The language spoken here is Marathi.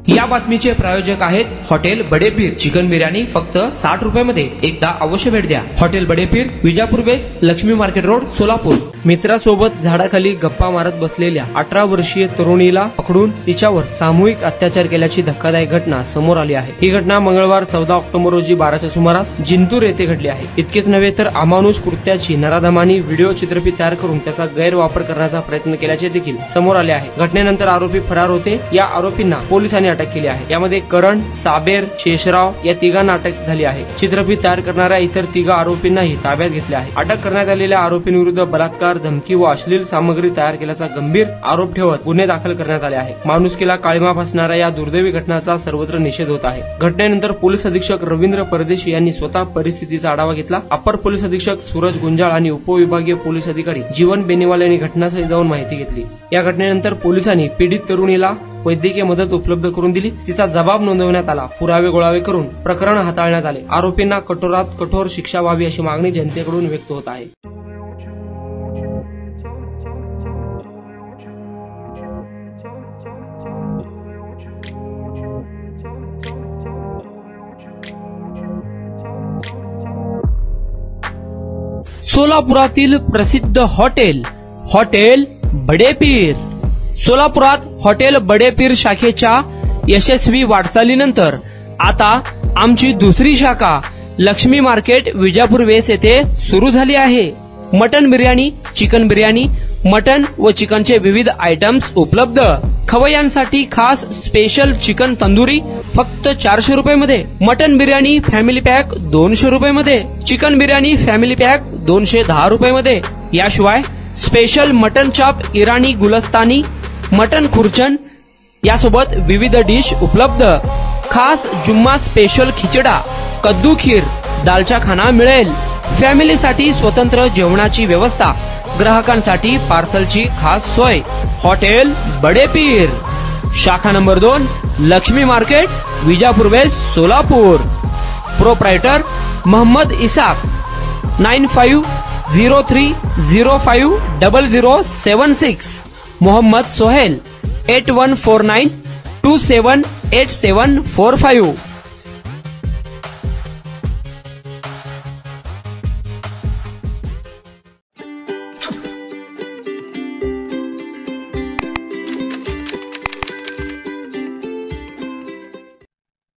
या बातमीचे प्रायोजक आहेत हॉटेल बडेपीर। चिकन बिर्याणी फक्त 60 रुपयामध्ये। एकदा अवश्य भेट द्या। Hotel Badepir, Vijapur base, Laxmi market road, Solapur. मित्रासोबत झाडाखाली गप्पा मारत बसलेल्या 18 वर्षीय तरुणीला पकडून तिच्यावर सामूहिक अत्याचार केल्याची धक्कादायक घटना समोर आली आहे। ही घटना मंगळवार 14 ऑक्टोबर रोजी 12च्या सुमारास जिंतूर येथे घडली आहे। इतकेच नव्हे तर अमानुष कृत्याची नराधमांनी व्हिडिओ चित्रफित तयार करून त्याचा गैरवापर करण्याचा प्रयत्न केल्याचे देखील समोर आले आहे। घटनेनंतर आरोपी फरार होते। या आरोपींना पोलिसांनी अटक केली आहे। यामध्ये करण, साबेर, शेषराव या तिघांना अटक झाली आहे। चित्रफित तयार करणाऱ्या इतर 3 आरोपींनाही ताब्यात घेतले आहे। अटक करण्यात आलेल्या आरोपींविरुद्ध बलात्कार, धमकी व अश्लील सामग्री तयार केल्याचा गंभीर आरोप ठेवत गुन्हे दाखल करण्यात आले आहे। माणुसकीला काळीमा फासणाऱ्या या दुर्दैवी घटनेचा सर्वत्र निषेध होत आहे। घटनेनंतर पोलीस अधीक्षक रवींद्र परदेशी यांनी स्वतः परिस्थितीचा आढावा घेतला। अपर पोलीस अधीक्षक सूरज गुंजाळ आणि उपविभागीय पोलीस अधिकारी जीवन बेनीवाल यांनी घटनास्थळी जाऊन माहिती घेतली। या घटनेनंतर पोलिसांनी पीडित तरुणीला वैद्यकीय मदत उपलब्ध करून दिली। तिचा जबाब नोंदवण्यात आला। पुरावे गोळावे करून प्रकरण हाताळण्यात आले। आरोपींना कठोरात कठोर शिक्षा व्हावी अशी मागणी जनतेकडून व्यक्त होत आहे। सोलापुरातील प्रसिद्ध हॉटेल बडेपीर। सोलापुरात हॉटेल बडेपीर शाखेच्या यशस्वी वाटचालीनंतर आता आमची दुसरी शाखा लक्ष्मी मार्केट, विजापूर वेस येथे सुरू झाली आहे। Mutton biryani, chicken biryani, mutton व चिकनचे विविध आयटम्स उपलब्ध। खवय्यांसाठी खास स्पेशल चिकन तंदुरी फक्त 400 रुपयामध्ये। मटन बिर्याणी फॅमिली पॅक 200 रुपयामध्ये। चिकन बिर्याणी फॅमिली पॅक 210 रुपयामध्ये। याशिवाय स्पेशल मटन चाप, इराणी गुलस्तानी, मटन खुर्चन यासोबत विविध डिश उपलब्ध। खास जुम्मा स्पेशल खिचडा, कद्दू खीर, दालचा खाना मिळेल। फॅमिलीसाठी स्वतंत्र जेवणाची व्यवस्था, ग्राहकांसाठी पार्सलची खास सोय। हॉटेल बडेपीर, शाखा number 2, Lakshmi market, Vijapur west, Solapur. Proprietor Mohammad Isak, 9503050076। Mohammad Sohel, 8149278745।